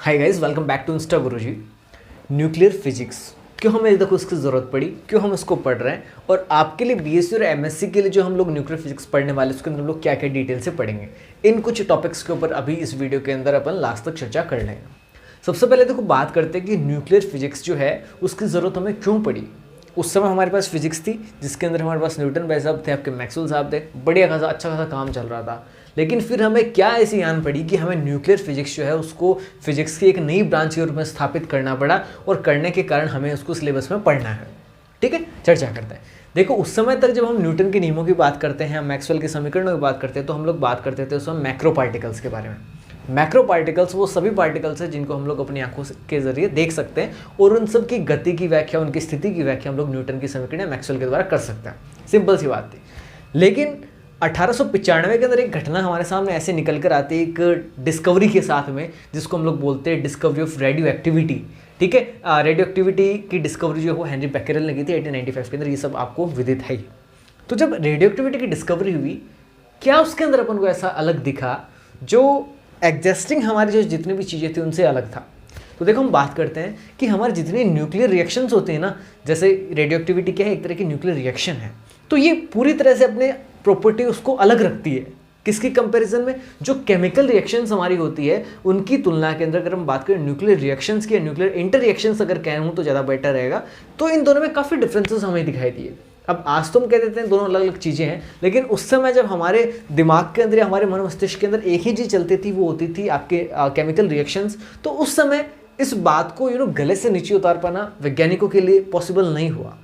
Hi guys, welcome back to insta Guruji. Nuclear physics क्यों हमें देखो इसकी ज़रूरत पड़ी, क्यों हम इसको पढ़ रहे हैं और आपके लिए बीएससी और एमएससी के लिए जो हम लोग न्यूक्लियर फिजिक्स पढ़ने वाले उसके अंदर हम लोग क्या क्या डिटेल से पढ़ेंगे, इन कुछ टॉपिक्स के ऊपर अभी इस वीडियो के अंदर अपन लास्ट तक चर्चा कर लेंगे। सबसे पहले देखो बात करते हैं कि न्यूक्लियर फिजिक्स जो है उसकी ज़रूरत हमें क्यों पड़ी। उस समय हमारे पास फिजिक्स थी जिसके अंदर हमारे पास न्यूटन भाई साहब थे, आपके मैक्सवेल साहब थे, बढ़िया खासा अच्छा खासा काम चल रहा था। लेकिन फिर हमें क्या ऐसी आन पड़ी कि हमें न्यूक्लियर फिजिक्स जो है उसको फिजिक्स की एक नई ब्रांच के रूप में स्थापित करना पड़ा और करने के कारण हमें उसको सिलेबस में पढ़ना है। ठीक है, चर्चा करते हैं। देखो उस समय तक जब हम न्यूटन के नियमों की बात करते हैं, मैक्सवेल के समीकरणों की बात करते हैं, तो हम लोग बात करते थे उस समय मैक्रो पार्टिकल्स के बारे में। मैक्रो पार्टिकल्स वो सभी पार्टिकल्स हैं जिनको हम लोग अपनी आंखों के जरिए देख सकते हैं और उन सब की गति की व्याख्या, उनकी स्थिति की व्याख्या हम लोग न्यूटन की समीकरण या मैक्सवेल के द्वारा कर सकते हैं। सिंपल सी बात थी। लेकिन 1895 के अंदर एक घटना हमारे सामने ऐसे निकल कर आती है, एक डिस्कवरी के साथ में, जिसको हम लोग बोलते हैं डिस्कवरी ऑफ रेडियो एक्टिविटी। ठीक है, रेडियो एक्टिविटी की डिस्कवरी जो है वो हेनरी बेकेरेल ने की थी 1895 के अंदर। ये सब आपको विदित है। तो जब रेडियो एक्टिविटी की डिस्कवरी हुई, क्या उसके अंदर अपन को ऐसा अलग दिखा जो एग्जिस्टिंग हमारी जो जितनी भी चीज़ें थी उनसे अलग था। तो देखो हम बात करते हैं कि हमारे जितने न्यूक्लियर रिएक्शंस होते हैं ना, जैसे रेडियो एक्टिविटी क्या है, एक तरह की न्यूक्लियर रिएक्शन है, तो ये पूरी तरह से अपने प्रॉपर्टी उसको अलग रखती है। किसकी कंपैरिजन में? जो केमिकल रिएक्शंस हमारी होती है उनकी तुलना के अंदर अगर हम बात करें न्यूक्लियर रिएक्शंस की, न्यूक्लियर इंटर रिएक्शंस अगर कहूँ तो ज़्यादा बेटर रहेगा, तो इन दोनों में काफ़ी डिफरेंसेस हमें दिखाई दिए। अब आज तो हम कह देते हैं दोनों अलग अलग चीज़ें हैं, लेकिन उस समय जब हमारे दिमाग के अंदर या हमारे मन मस्तिष्क के अंदर एक ही चीज़ चलती थी, वो होती थी आपके केमिकल रिएक्शंस। तो उस समय इस बात को गले से नीचे उतार पाना वैज्ञानिकों के लिए पॉसिबल नहीं हुआ।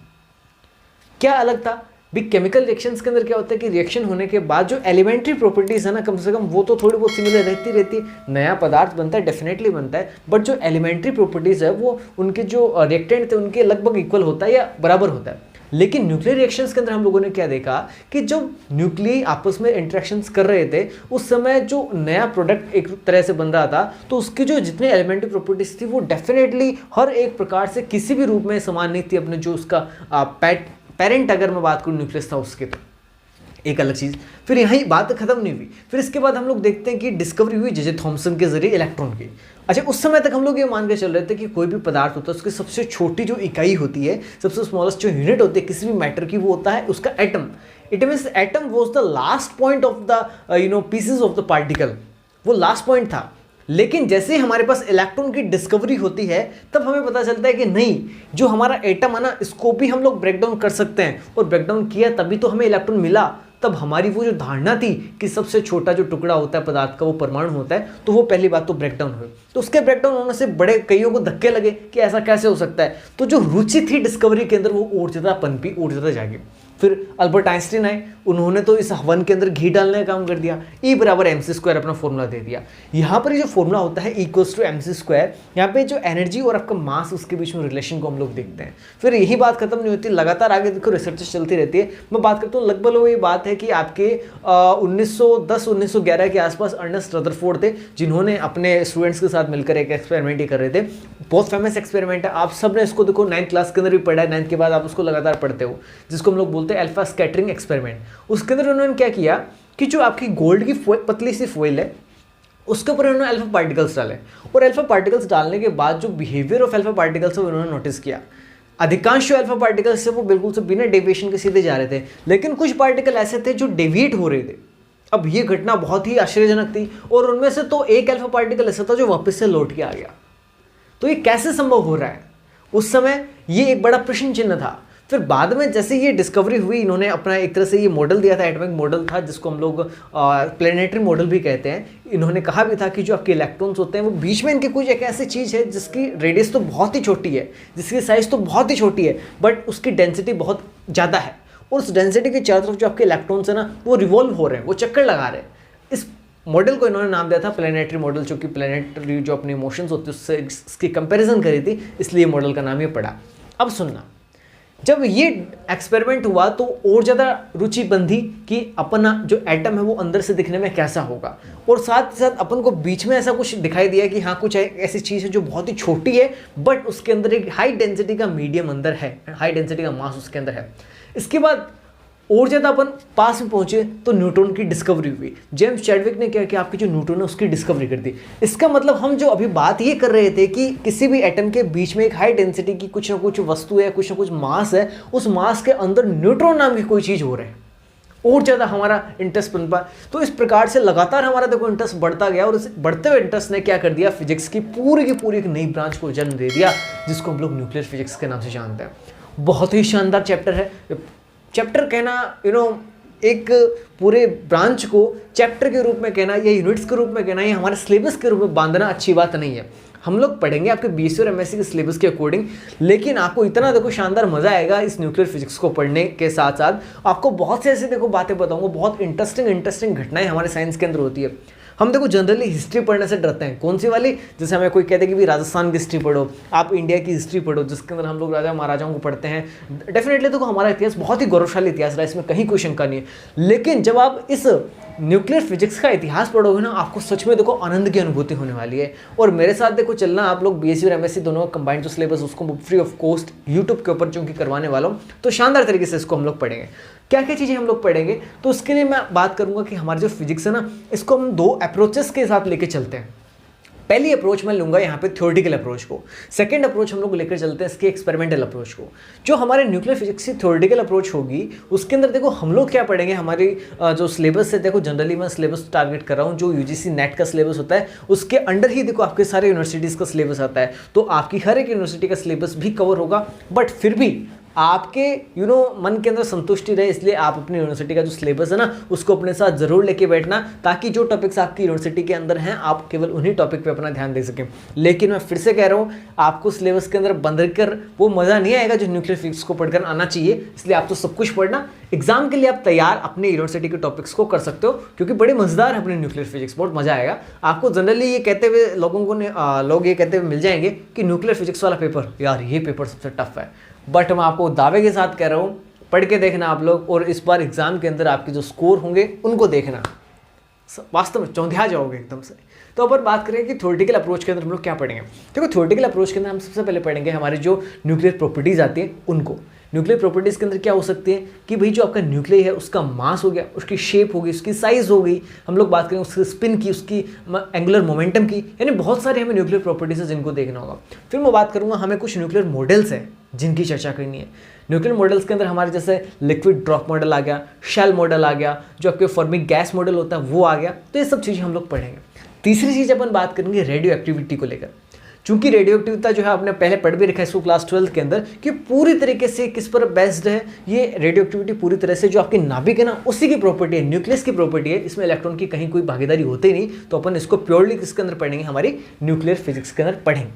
क्या अलग था भी? केमिकल रिएक्शंस के अंदर क्या होता है कि रिएक्शन होने के बाद जो एलिमेंट्री प्रॉपर्टीज़ है ना, कम से कम वो तो थोड़ी बहुत सिमिलर रहती है। नया पदार्थ बनता है, डेफिनेटली बनता है, बट जो एलिमेंट्री प्रॉपर्टीज़ है वो उनके जो रिएक्टेंट थे उनके लगभग इक्वल होता है या बराबर होता है। लेकिन न्यूक्लियर रिएक्शंस के अंदर हम लोगों ने क्या देखा कि जब न्यूक्लियई आपस में इंटरेक्शंस कर रहे थे उस समय जो नया प्रोडक्ट एक तरह से बन रहा था, तो उसकी जो जितने एलिमेंट्री प्रॉपर्टीज थी वो डेफिनेटली हर एक प्रकार से किसी भी रूप में समान नहीं थी अपने जो उसका पेरेंट, अगर मैं बात करूँ न्यूक्लियस था उसके, तो एक अलग चीज़। फिर यहीं बात खत्म नहीं हुई। फिर इसके बाद हम लोग देखते हैं कि डिस्कवरी हुई जे थॉमसन के जरिए इलेक्ट्रॉन की। अच्छा, उस समय तक हम लोग ये मान के चल रहे थे कि कोई भी पदार्थ होता है उसकी सबसे छोटी जो इकाई होती है, सबसे स्मॉलेस्ट जो यूनिट होती है किसी भी मैटर की, वो होता है उसका atom. It means atom was the last point of the pieces of the particle, वो लास्ट पॉइंट था। लेकिन जैसे ही हमारे पास इलेक्ट्रॉन की डिस्कवरी होती है तब हमें पता चलता है कि नहीं, जो हमारा एटम है ना इसको भी हम लोग ब्रेक डाउन कर सकते हैं, और ब्रेक डाउन किया तभी तो हमें इलेक्ट्रॉन मिला। तब हमारी वो जो धारणा थी कि सबसे छोटा जो टुकड़ा होता है पदार्थ का वो परमाणु होता है, तो वो पहली बात तो ब्रेक डाउन हुई। तो उसके ब्रेक डाउन होने से बड़े कईयों को धक्के लगे कि ऐसा कैसे हो सकता है। तो जो रुचि थी डिस्कवरी के अंदर वो और ज़्यादा पनपी, और ज़्यादा जागी। फिर अल्बर्ट आइंस्टीन आए, उन्होंने तो इस हवन के अंदर घी डालने का काम कर दिया। E बराबर mc² अपना फॉर्मूला दे दिया। यहाँ पर ये जो फॉर्मूला होता है E = mc², यहाँ पे जो एनर्जी और आपका मास उसके बीच में रिलेशन को हम लोग देखते हैं। फिर यही बात खत्म नहीं होती, लगातार आगे देखो रिसर्च चलती रहती है। मैं बात करता हूँ लगभग वो ये बात है कि आपके 1910-1911 के आसपास अर्नेस्ट रदरफोर्ड थे, जिन्होंने अपने स्टूडेंट्स के साथ मिलकर एक एक्सपेरिमेंट ही कर रहे थे। बहुत फेमस एक्सपेरिमेंट है, आप सब ने इसको देखो 9th क्लास के अंदर भी पढ़ा है, 9th के बाद आप उसको लगातार पढ़ते हो, जिसको हम लोग बोलते हैं अल्फा स्कैटरिंग एक्सपेरिमेंट। उसके अंदर उन्होंने क्या किया कि जो आपकी गोल्ड की पतली सी फॉइल है उसके ऊपर उन्होंने अल्फा पार्टिकल्स डाले, और अल्फा पार्टिकल्स डालने के बाद जो बिहेवियर ऑफ अल्फा पार्टिकल्स है उन्होंने नोटिस किया। अधिकांश जो अल्फा पार्टिकल्स से वो बिल्कुल से बिना डेविएशन के सीधे जा रहे थे, लेकिन कुछ पार्टिकल ऐसे थे जो डेविएट हो रहे थे। अब ये घटना बहुत ही आश्चर्यजनक थी, और उनमें से तो एक अल्फा पार्टिकल ऐसा था जो वापस से लौट के आ गया। तो ये कैसे संभव हो रहा है? उस समय ये एक बड़ा प्रश्न चिन्ह था। फिर बाद में जैसे ये डिस्कवरी हुई, इन्होंने अपना एक तरह से ये मॉडल दिया था, एटॉमिक मॉडल था, जिसको हम लोग प्लेनेटरी मॉडल भी कहते हैं। इन्होंने कहा भी था कि जो आपके इलेक्ट्रॉन्स होते हैं वो बीच में इनके कुछ एक ऐसी चीज़ है जिसकी रेडियस तो बहुत ही छोटी है, जिसकी साइज़ तो बहुत ही छोटी है, बट उसकी डेंसिटी बहुत ज़्यादा है, और उस डेंसिटी के चारों तरफ जो आपके इलेक्ट्रॉन्स है ना वो रिवॉल्व हो रहे हैं, वो चक्कर लगा रहे हैं। इस मॉडल को इन्होंने नाम दिया था प्लेनेटरी मॉडल, जो कि प्लेनेटरी जो अपनी मोशंस होती है उससे इसकी कंपैरिजन करी थी, इसलिए मॉडल का नाम ये पड़ा। अब सुनना, जब ये एक्सपेरिमेंट हुआ तो और ज़्यादा रुचि बंधी कि अपना जो एटम है वो अंदर से दिखने में कैसा होगा, और साथ ही साथ अपन को बीच में ऐसा कुछ दिखाई दिया कि हाँ कुछ ऐसी चीज़ है जो बहुत ही छोटी है, बट उसके अंदर एक हाई डेंसिटी का मीडियम अंदर है, हाई डेंसिटी का मास उसके अंदर है। इसके बाद और ज़्यादा अपन पास में पहुंचे तो न्यूट्रॉन की डिस्कवरी हुई। जेम्स चैडविक ने क्या किया, आपकी जो न्यूट्रॉन है उसकी डिस्कवरी कर दी। इसका मतलब हम जो अभी बात ये कर रहे थे कि किसी भी एटम के बीच में एक हाई डेंसिटी की कुछ ना कुछ वस्तु है, कुछ ना कुछ मास है, उस मास के अंदर न्यूट्रॉन नाम की कोई चीज़ हो रहा है, और ज़्यादा हमारा इंटरेस्ट बन पाया। तो इस प्रकार से लगातार हमारा देखो इंटरेस्ट बढ़ता गया, और इस बढ़ते हुए इंटरेस्ट ने क्या कर दिया, फिजिक्स की पूरी एक नई ब्रांच को जन्म दे दिया, जिसको हम लोग न्यूक्लियर फिजिक्स के नाम से जानते हैं। बहुत ही शानदार चैप्टर है। चैप्टर कहना एक पूरे ब्रांच को चैप्टर के रूप में कहना या यूनिट्स के रूप में कहना या हमारे सिलेबस के रूप में बांधना अच्छी बात नहीं है। हम लोग पढ़ेंगे आपके बीएससी और एमएससी के सिलेबस के अकॉर्डिंग, लेकिन आपको इतना देखो शानदार मजा आएगा इस न्यूक्लियर फिजिक्स को पढ़ने के साथ साथ आपको बहुत से ऐसे देखो बातें बताऊंगा, बहुत इंटरेस्टिंग घटनाएं हमारे साइंस के अंदर होती है। हम देखो जनरली हिस्ट्री पढ़ने से डरते हैं, कौन सी वाली, जैसे हमें कोई कहते हैं कि भी राजस्थान की हिस्ट्री पढ़ो, आप इंडिया की हिस्ट्री पढ़ो, जिसके अंदर हम लोग राजा महाराजाओं को पढ़ते हैं। डेफिनेटली देखो हमारा इतिहास बहुत ही गौरवशाली इतिहास रहा है, इसमें कहीं कोई शंका नहीं है। लेकिन जब आप इस न्यूक्लियर फिजिक्स का इतिहास पढ़ोगे ना, आपको सच में देखो आनंद की अनुभूति होने वाली है। और मेरे साथ देखो चलना, आप लोग बीएससी और एमएससी दोनों का कंबाइंड जो सिलेबस उसको फ्री ऑफ कॉस्ट यूट्यूब के ऊपर चूंकि करवाने वाला हूँ, तो शानदार तरीके से इसको हम लोग पढ़ेंगे। क्या क्या चीज़ें हम लोग पढ़ेंगे, तो उसके लिए मैं बात करूंगा कि हमारी जो फिजिक्स है ना, इसको हम 2 अप्रोचेस के साथ लेके चलते हैं। पहली अप्रोच मैं लूंगा यहाँ पे थ्योरेटिकल अप्रोच को, सेकंड अप्रोच हम लोग लेकर चलते हैं इसके एक्सपेरिमेंटल अप्रोच को। जो हमारे न्यूक्लियर फिजिक्स की थ्योरेटिकल अप्रोच होगी उसके अंदर देखो हम लोग क्या पढ़ेंगे, हमारी जो सिलेबस है, देखो जनरली मैं सिलेबस टारगेट कर रहा हूँ जो यूजीसी नेट का सिलेबस होता है, उसके अंडर ही देखो आपके सारे यूनिवर्सिटीज़ का सिलेबस आता है, तो आपकी हर एक यूनिवर्सिटी का सिलेबस भी कवर होगा। बट फिर भी आपके मन के अंदर संतुष्टि रहे, इसलिए आप अपनी यूनिवर्सिटी का जो सिलेबस है ना उसको अपने साथ जरूर लेके बैठना, ताकि जो टॉपिक्स आपकी यूनिवर्सिटी के अंदर हैं आप केवल उन्हीं टॉपिक पे अपना ध्यान दे सकें। लेकिन मैं फिर से कह रहा हूँ, आपको सिलेबस के अंदर बंद कर वो मज़ा नहीं आएगा जो न्यूक्लियर फिजिक्स को पढ़कर आना चाहिए। इसलिए आप तो सब कुछ पढ़ना, एग्जाम के लिए आप तैयार अपने यूनिवर्सिटी के टॉपिक्स को कर सकते हो, क्योंकि बड़े मजेदार है अपने न्यूक्लियर फिजिक्स, बहुत मजा आएगा आपको। जनरली ये कहते हुए लोग ये कहते हुए मिल जाएंगे कि न्यूक्लियर फिजिक्स वाला पेपर, यार ये पेपर सबसे टफ है, बट मैं आपको दावे के साथ कह रहा हूँ, पढ़ के देखना आप लोग, और इस बार एग्जाम के अंदर आपके जो स्कोर होंगे उनको देखना, वास्तव में चौंधिया जाओगे एकदम से। तो अपन बात करें कि थ्योरेटिकल अप्रोच के अंदर हम लोग क्या पढ़ेंगे। देखो थ्योरेटिकल अप्रोच के अंदर हम सबसे पहले पढ़ेंगे हमारे जो न्यूक्लियर प्रॉपर्टीज आती हैं उनको। न्यूक्लियर प्रॉपर्टीज के अंदर क्या हो सकती है कि भाई जो आपका न्यूक्लियर है उसका मास हो गया, उसकी शेप होगी, उसकी साइज हो गई, हम लोग बात करें उसकी स्पिन की, उसकी एंगुलर मोमेंटम की, यानी बहुत सारे हमें न्यूक्लियर प्रॉपर्टीज है जिनको देखना होगा। फिर मैं बात करूंगा हमें कुछ न्यूक्लियर मॉडल्स हैं जिनकी चर्चा करनी है। न्यूक्लियर मॉडल्स के अंदर हमारे जैसे लिक्विड ड्रॉप मॉडल आ गया, शेल मॉडल आ गया, जो आपके फर्मी गैस मॉडल होता है वो आ गया, तो ये सब चीज़ें हम लोग पढ़ेंगे। तीसरी चीज़ अपन बात करेंगे रेडियो एक्टिविटी को लेकर। चूंकि रेडियो एक्टिविटी जो है आपने पहले पढ़ भी रखा है इसको क्लास 12 के अंदर, कि पूरी तरीके से किस पर बेस्ड है ये रेडियो एक्टिविटी, पूरी तरह से जो आपकी नाभिक है ना उसी की प्रॉपर्टी है, न्यूक्लियस की प्रॉपर्टी है, इसमें इलेक्ट्रॉन की कहीं कोई भागीदारी होती ही नहीं। तो अपन इसको प्योरली किसके अंदर पढ़ेंगे, हमारी न्यूक्लियर फिजिक्स के अंदर पढ़ेंगे।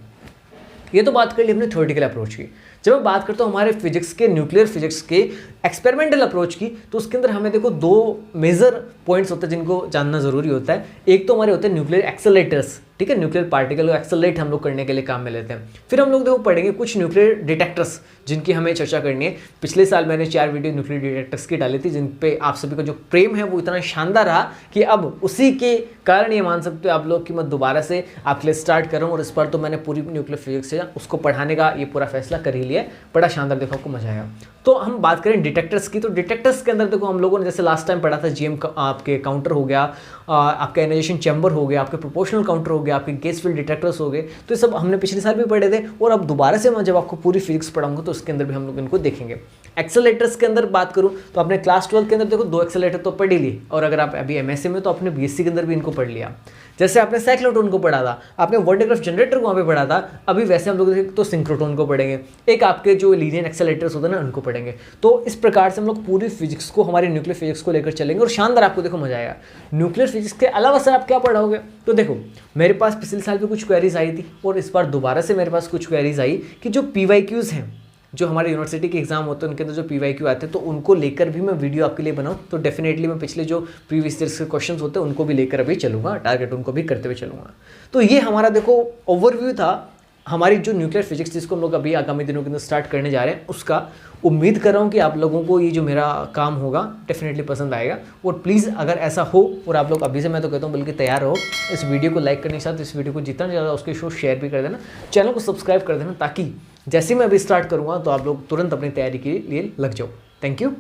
ये तो बात कर ली हमने थ्योरेटिकल अप्रोच की। जब मैं बात करता हूँ हमारे फिजिक्स के, न्यूक्लियर फिजिक्स के एक्सपेरिमेंटल अप्रोच की, तो उसके अंदर हमें देखो 2 मेजर पॉइंट्स होते हैं जिनको जानना जरूरी होता है। एक तो हमारे होते हैं न्यूक्लियर एक्सेलरेटर्स, ठीक है, न्यूक्लियर पार्टिकल को एक्सेलरेट हम लोग करने के लिए काम में लेते हैं। फिर हम लोग देखो पढ़ेंगे कुछ न्यूक्लियर डिटेक्टर्स जिनकी हमें चर्चा करनी है। पिछले साल मैंने 4 वीडियो न्यूक्लियर डिटेक्टर्स की डाली थी, जिन पे आप सभी का जो प्रेम है वो इतना शानदार रहा कि अब उसी के कारण ये मान सकते हो आप लोग कि मैं दोबारा से आपके लिए स्टार्ट कर रहा हूँ। और इस बार तो मैंने पूरी न्यूक्लियर फिजिक्स से उसको पढ़ाने का ये पूरा फैसला कर ही लिया, बड़ा शानदार, देखो आपको मजा आएगा। तो हम बात करें डिटेक्टर्स की, तो डिटेक्टर्स के अंदर देखो हम लोगों ने जैसे लास्ट टाइम पढ़ा था जीएम आपके काउंटर हो गया, आपका एनाइजेशन चैम्बर हो गया, आपके प्रोपोर्शनल काउंटर हो गया, आपके गैस फील्ड डिटेक्टर्स हो गए, तो ये सब हमने पिछले साल भी पढ़े थे। और अब दोबारा से मैं जब आपको पूरी फिजिक्स पढ़ाऊंगा तो उसके अंदर भी हम लोग इनको देखेंगे। एक्सेलरेटर्स के अंदर बात करूं तो आपने क्लास 12 के अंदर देखो 2 एक्सेलरेटर तो पढ़ ही लिए, और अगर आप अभी एमएससी में तो आपने बीएससी के अंदर भी इनको पढ़ लिया। जैसे आपने साइक्लोट्रॉन को पढ़ा था, आपने वॉन डे ग्राफ जनरेटर को वहाँ पे पढ़ा था, अभी वैसे हम लोग तो सिंक्रोट्रॉन को पढ़ेंगे, एक आपके जो लीनियर एक्सेलरेटर्स होते हैं ना उनको पढ़ेंगे। तो इस प्रकार से हम लोग पूरी फिजिक्स को, हमारे न्यूक्लियर फिजिक्स को लेकर चलेंगे और शानदार आपको देखो मजा आएगा। न्यूक्लियर फिजिक्स के अलावा सर आप क्या पढ़ाओगे, तो देखो मेरे पास पिछले साल भी कुछ क्वेरीज आई थी और इस बार दोबारा से मेरे पास कुछ क्वेरीज आई कि जो PYQs हैं, जो हमारे यूनिवर्सिटी के एग्जाम होते हैं उनके अंदर जो PYQ आते हैं, तो उनको लेकर भी मैं वीडियो आपके लिए बनाऊं। तो डेफिनेटली मैं पिछले जो प्रीवियस ईयर्स के क्वेश्चंस होते हैं उनको भी लेकर अभी चलूंगा, टारगेट उनको भी करते हुए चलूंगा। तो ये हमारा देखो ओवरव्यू था हमारी जो न्यूक्लियर फिजिक्स जिसको हम लोग अभी आगामी दिनों के अंदर स्टार्ट करने जा रहे हैं उसका। उम्मीद कर रहा हूँ कि आप लोगों को ये जो मेरा काम होगा डेफिनेटली पसंद आएगा। और प्लीज़ अगर ऐसा हो और आप लोग अभी से, मैं तो कहता हूँ बल्कि तैयार रहो, इस वीडियो को लाइक करने के साथ इस वीडियो को जितना ज़्यादा उसके शो शेयर भी कर देना, चैनल को सब्सक्राइब कर देना, ताकि जैसे मैं अभी स्टार्ट करूँगा तो आप लोग तुरंत अपनी तैयारी के लिए लग जाओ। Thank you.